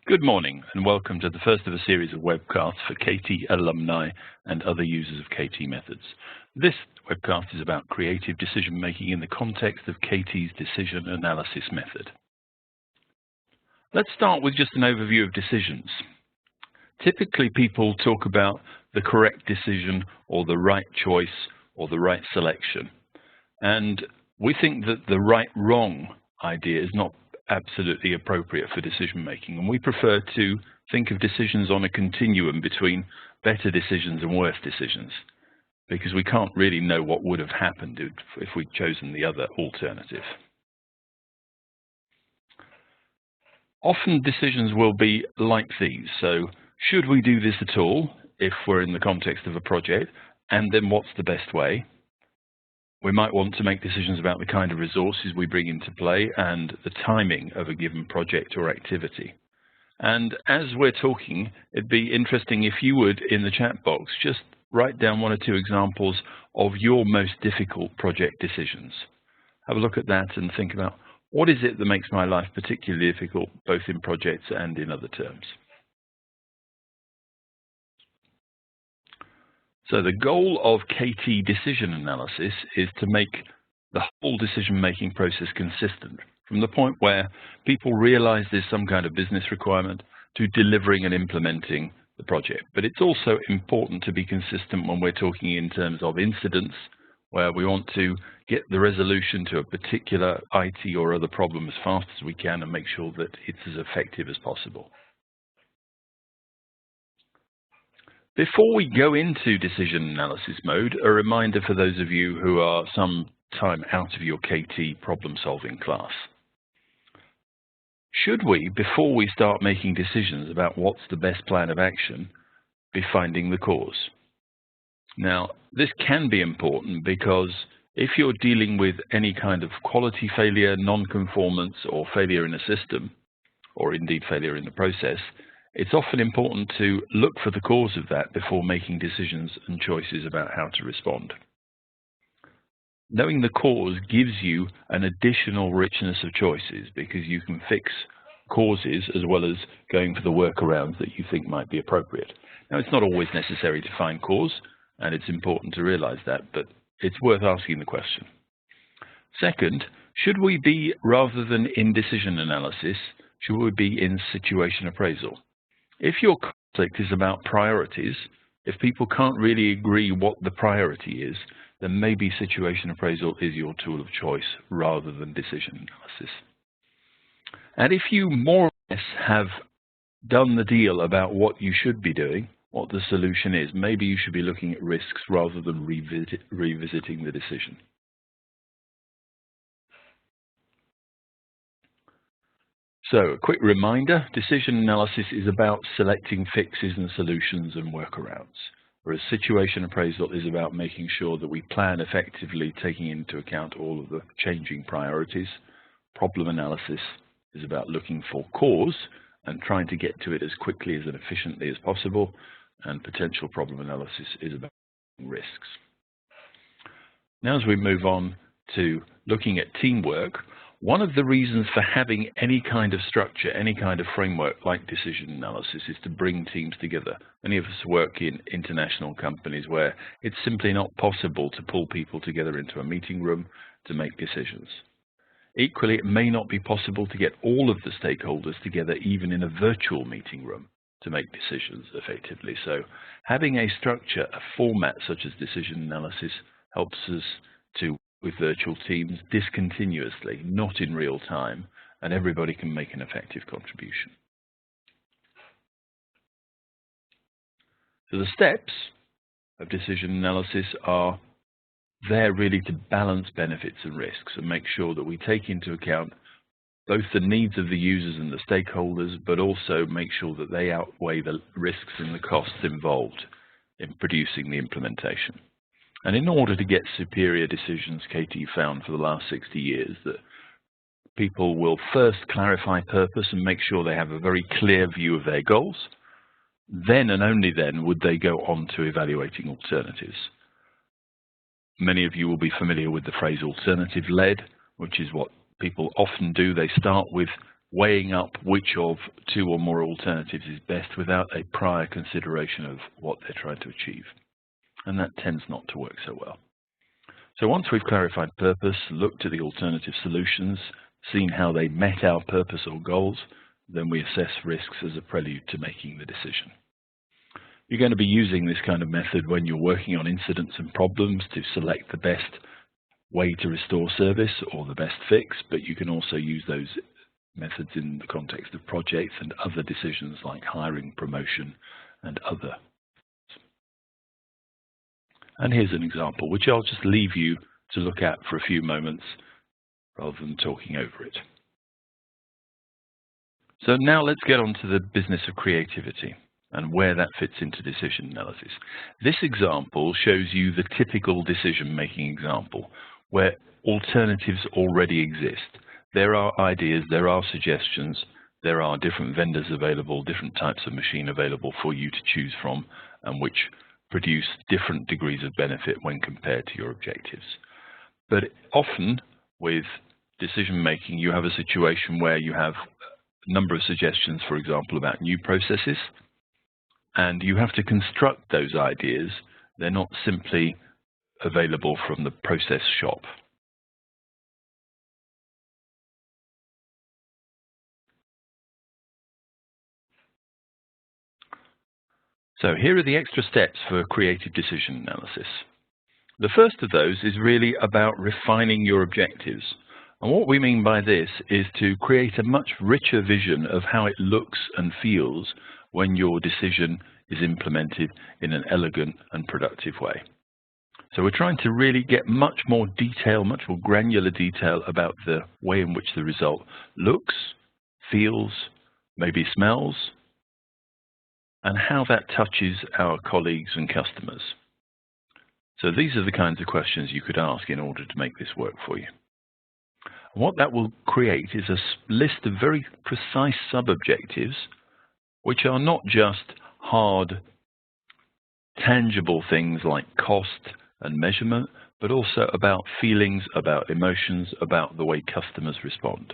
Good morning and welcome to the first of a series of webcasts for KT alumni and other users of KT methods. This webcast is about creative decision making in the context of KT's decision analysis method. Let's start with just an overview of decisions. Typically people talk about the correct decision or the right choice or the right selection. And we think that the right-wrong idea is not absolutely appropriate for decision making, and we prefer to think of decisions on a continuum between better decisions and worse decisions, because we can't really know what would have happened if we'd chosen the other alternative. Often decisions will be like these. So should we do this at all if we're in the context of a project, and then what's the best way? We might want to make decisions about the kind of resources we bring into play and the timing of a given project or activity. And as we're talking, it'd be interesting if you would, in the chat box, just write down one or two examples of your most difficult project decisions. Have a look at that and think about what is it that makes my life particularly difficult, both in projects and in other terms. So the goal of KT decision analysis is to make the whole decision-making process consistent, from the point where people realize there's some kind of business requirement to delivering and implementing the project. But it's also important to be consistent when we're talking in terms of incidents, where we want to get the resolution to a particular IT or other problem as fast as we can and make sure that it's as effective as possible. Before we go into decision analysis mode, a reminder for those of you who are some time out of your KT problem-solving class. Should we, before we start making decisions about what's the best plan of action, be finding the cause? Now, this can be important because if you're dealing with any kind of quality failure, non-conformance, or failure in a system, or indeed failure in the process, it's often important to look for the cause of that before making decisions and choices about how to respond. Knowing the cause gives you an additional richness of choices because you can fix causes as well as going for the workarounds that you think might be appropriate. Now, it's not always necessary to find cause, and it's important to realize that, but it's worth asking the question. Second, should we be, rather than in decision analysis, should we be in situation appraisal? If your conflict is about priorities, if people can't really agree what the priority is, then maybe situation appraisal is your tool of choice rather than decision analysis. And if you more or less have done the deal about what you should be doing, what the solution is, maybe you should be looking at risks rather than revisiting the decision. So a quick reminder, decision analysis is about selecting fixes and solutions and workarounds, whereas situation appraisal is about making sure that we plan effectively, taking into account all of the changing priorities. Problem analysis is about looking for cause and trying to get to it as quickly and efficiently as possible, and potential problem analysis is about risks. Now, as we move on to looking at teamwork, one of the reasons for having any kind of structure, any kind of framework like decision analysis is to bring teams together. Many of us work in international companies where it's simply not possible to pull people together into a meeting room to make decisions. Equally, it may not be possible to get all of the stakeholders together even in a virtual meeting room to make decisions effectively. So having a structure, a format such as decision analysis helps us to with virtual teams discontinuously, not in real time, and everybody can make an effective contribution. So the steps of decision analysis are there really to balance benefits and risks and make sure that we take into account both the needs of the users and the stakeholders, but also make sure that they outweigh the risks and the costs involved in producing the implementation. And in order to get superior decisions, KT found for the last 60 years that people will first clarify purpose and make sure they have a very clear view of their goals. Then and only then would they go on to evaluating alternatives. Many of you will be familiar with the phrase alternative-led, which is what people often do. They start with weighing up which of two or more alternatives is best without a prior consideration of what they're trying to achieve. And that tends not to work so well. So once we've clarified purpose, looked at the alternative solutions, seen how they met our purpose or goals, then we assess risks as a prelude to making the decision. You're going to be using this kind of method when you're working on incidents and problems to select the best way to restore service or the best fix, but you can also use those methods in the context of projects and other decisions like hiring, promotion, and other. And here's an example, which I'll just leave you to look at for a few moments rather than talking over it. So now let's get on to the business of creativity and where that fits into decision analysis. This example shows you the typical decision-making example where alternatives already exist. There are ideas, there are suggestions, there are different vendors available, different types of machine available for you to choose from, and which produce different degrees of benefit when compared to your objectives. But often with decision-making, you have a situation where you have a number of suggestions, for example, about new processes, and you have to construct those ideas. They're not simply available from the process shop. So here are the extra steps for creative decision analysis. The first of those is really about refining your objectives. And what we mean by this is to create a much richer vision of how it looks and feels when your decision is implemented in an elegant and productive way. So we're trying to really get much more detail, much more granular detail about the way in which the result looks, feels, maybe smells, and how that touches our colleagues and customers. So these are the kinds of questions you could ask in order to make this work for you. And what that will create is a list of very precise sub-objectives, which are not just hard, tangible things like cost and measurement, but also about feelings, about emotions, about the way customers respond.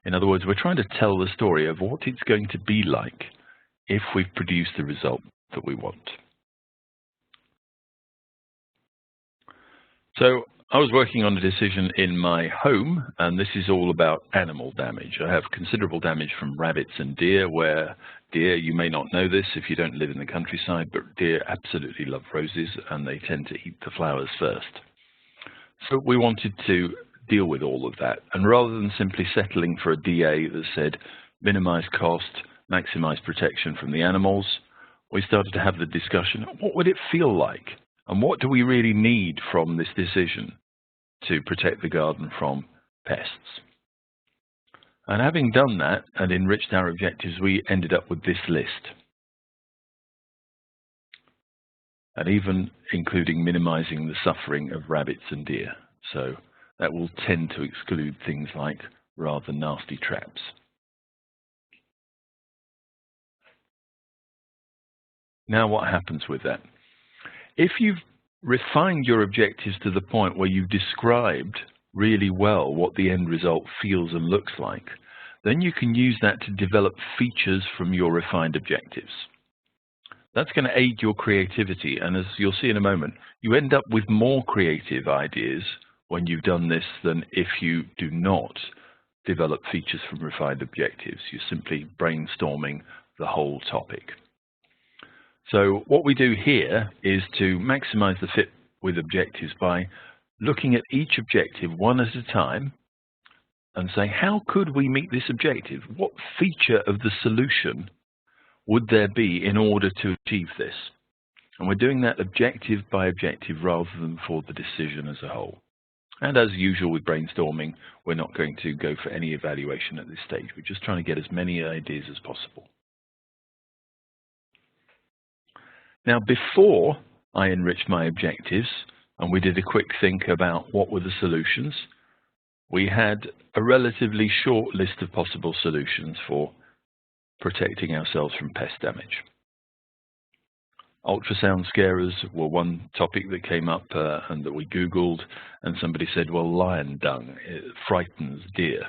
In other words, we're trying to tell the story of what it's going to be like if we've produced the result that we want. So I was working on a decision in my home, and this is all about animal damage. I have considerable damage from rabbits and deer, where deer, you may not know this if you don't live in the countryside, but deer absolutely love roses and they tend to eat the flowers first. So we wanted to deal with all of that, and rather than simply settling for a DA that said minimize cost, maximize protection from the animals, we started to have the discussion, what would it feel like? And what do we really need from this decision to protect the garden from pests? And having done that and enriched our objectives, we ended up with this list. And even including minimizing the suffering of rabbits and deer. So that will tend to exclude things like rather nasty traps. Now what happens with that? If you've refined your objectives to the point where you've described really well what the end result feels and looks like, then you can use that to develop features from your refined objectives. That's going to aid your creativity, and as you'll see in a moment, you end up with more creative ideas when you've done this than if you do not develop features from refined objectives. You're simply brainstorming the whole topic. So what we do here is to maximize the fit with objectives by looking at each objective one at a time and say, how could we meet this objective? What feature of the solution would there be in order to achieve this? And we're doing that objective by objective rather than for the decision as a whole. And as usual with brainstorming, we're not going to go for any evaluation at this stage. We're just trying to get as many ideas as possible. Now, before I enriched my objectives, and we did a quick think about what were the solutions, we had a relatively short list of possible solutions for protecting ourselves from pest damage. Ultrasound scarers were one topic that came up and that we Googled, and somebody said, well, lion dung, it frightens deer.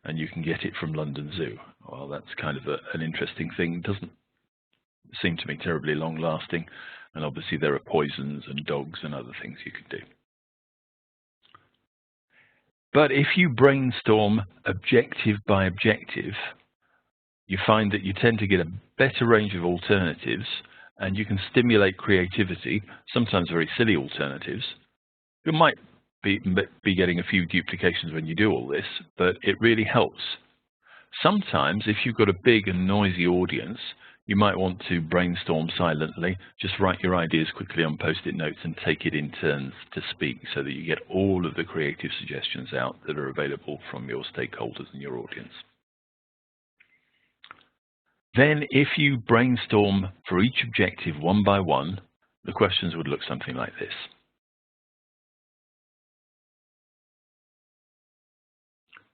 and you can get it from London Zoo. Well, that's kind of an interesting thing. It doesn't seem to me terribly long-lasting, and obviously there are poisons and dogs and other things you can do. But if you brainstorm objective by objective, you find that you tend to get a better range of alternatives, and you can stimulate creativity, sometimes very silly alternatives. You might be getting a few duplications when you do all this, but it really helps. Sometimes, if you've got a big and noisy audience, you might want to brainstorm silently, just write your ideas quickly on post-it notes and take it in turns to speak so that you get all of the creative suggestions out that are available from your stakeholders and your audience. Then, if you brainstorm for each objective one by one, the questions would look something like this.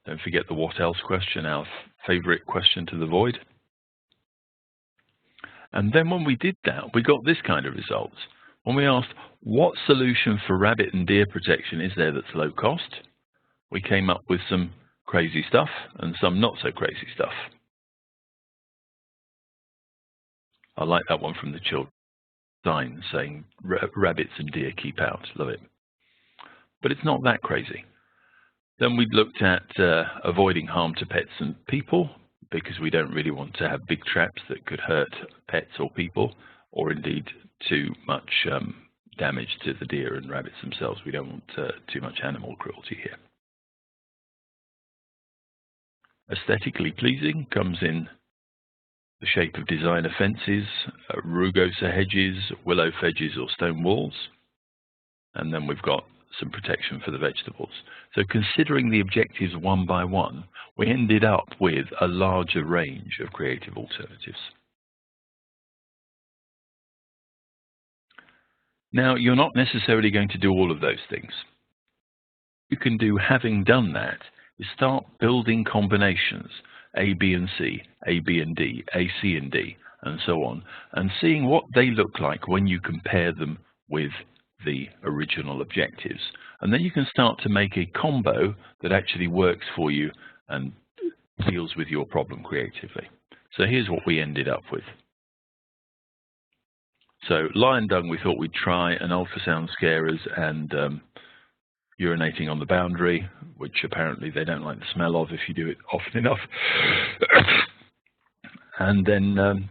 Don't forget the what else question, our favorite question to the void. And then when we did that, we got this kind of results. When we asked, what solution for rabbit and deer protection is there that's low cost? We came up with some crazy stuff and some not so crazy stuff. I like that one from the children's sign saying, rabbits and deer keep out. Love it. But it's not that crazy. Then we looked at avoiding harm to pets and people, because we don't really want to have big traps that could hurt pets or people, or indeed too much damage to the deer and rabbits themselves. We don't want too much animal cruelty here. Aesthetically pleasing comes in the shape of designer fences, rugosa hedges, willow hedges or stone walls, and then we've got some protection for the vegetables. So considering the objectives one by one, we ended up with a larger range of creative alternatives. Now, you're not necessarily going to do all of those things. You can do, having done that, is start building combinations, A, B, and C, A, B, and D, A, C, and D, and so on, and seeing what they look like when you compare them with the original objectives. And then you can start to make a combo that actually works for you and deals with your problem creatively. So here's what we ended up with. So lion dung we thought we'd try, and ultrasound scarers and urinating on the boundary, which apparently they don't like the smell of if you do it often enough. And then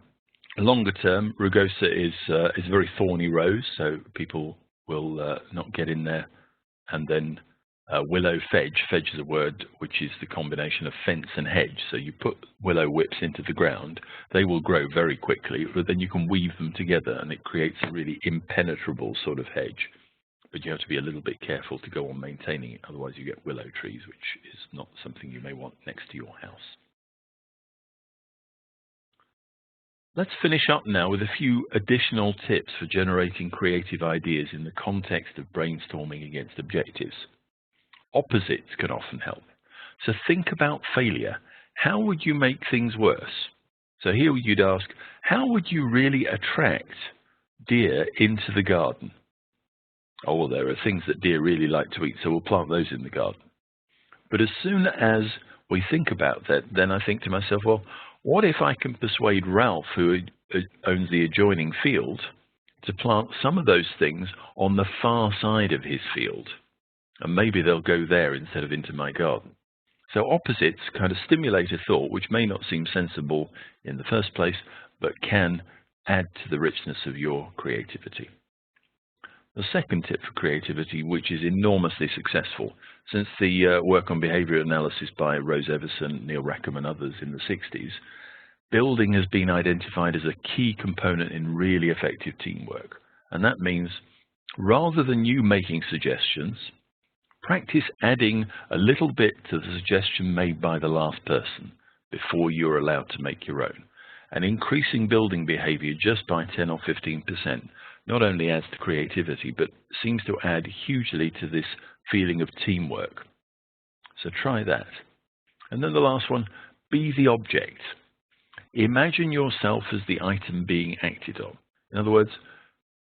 longer term, rugosa is a very thorny rose, so people will not get in there. And then willow fedge is a word which is the combination of fence and hedge. So you put willow whips into the ground, they will grow very quickly, but then you can weave them together and it creates a really impenetrable sort of hedge. But you have to be a little bit careful to go on maintaining it, otherwise you get willow trees, which is not something you may want next to your house. Let's finish up now with a few additional tips for generating creative ideas in the context of brainstorming against objectives. Opposites can often help. So think about failure. How would you make things worse? So here you'd ask, how would you really attract deer into the garden? Oh, well, there are things that deer really like to eat, so we'll plant those in the garden. But as soon as we think about that, then I think to myself, well, what if I can persuade Ralph, who owns the adjoining field, to plant some of those things on the far side of his field? And maybe they'll go there instead of into my garden. So opposites kind of stimulate a thought which may not seem sensible in the first place, but can add to the richness of your creativity. The second tip for creativity, which is enormously successful, since the work on behavioral analysis by Rose Everson, Neil Rackham and others in the 60s, building has been identified as a key component in really effective teamwork. And that means rather than you making suggestions, practice adding a little bit to the suggestion made by the last person before you're allowed to make your own. And increasing building behavior just by 10 or 15% not only adds to creativity, but seems to add hugely to this feeling of teamwork. So try that. And then the last one, be the object. Imagine yourself as the item being acted on. In other words,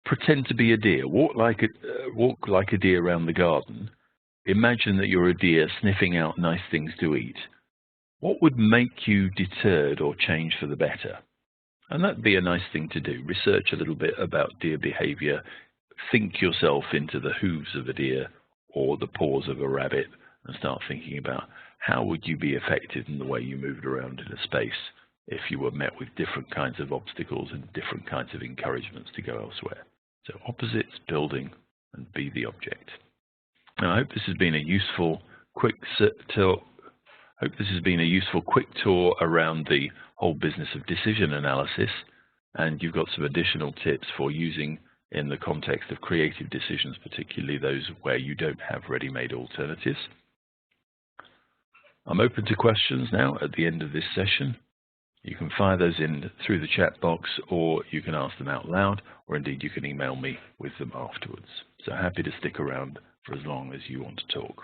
pretend to be a deer. Walk like a deer around the garden. Imagine that you're a deer sniffing out nice things to eat. what would make you deterred or change for the better? And that'd be a nice thing to do. Research a little bit about deer behavior. Think yourself into the hooves of a deer or the paws of a rabbit and start thinking about how would you be affected in the way you moved around in a space if you were met with different kinds of obstacles and different kinds of encouragements to go elsewhere. So opposites, building, and be the object. Now, I hope this has been a useful quick tour around the whole business of decision analysis, and you've got some additional tips for using in the context of creative decisions, particularly those where you don't have ready-made alternatives. I'm open to questions now at the end of this session. You can fire those in through the chat box, or you can ask them out loud, or indeed you can email me with them afterwards. So happy to stick around for as long as you want to talk.